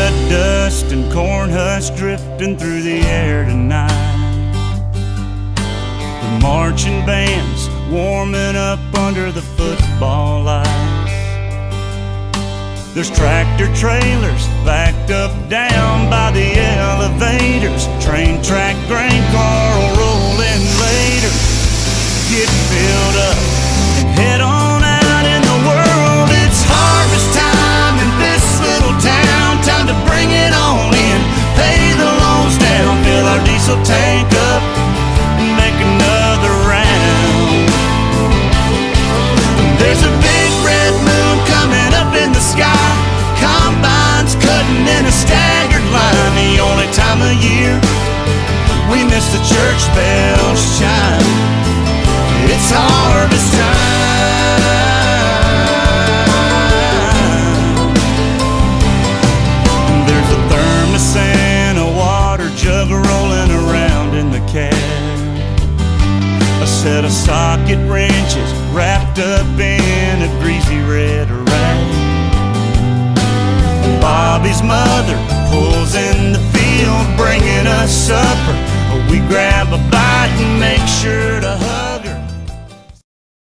Chestnut dust and corn husks drifting through the air tonight. The marching band's warming up under the football lights. There's tractor trailers backed up down by the elevators. Train track, grain car rolling later. Get filled up and head on out in the world. It's harvest time in this little town. Time to bring it on in, pay the loans down, fill our diesel tank up and make another round. There's a big red moon coming up in the sky. Combines cutting in a staggered line. The only time of year we miss the church bells chime. It's harvest time. There's a thermos and a water jug rolling around in the cab. A set of socket wrenches wrapped up in a greasy red rag. Bobby's mother pulls in the field, bringing us supper. We grab a bite and make sure to hug.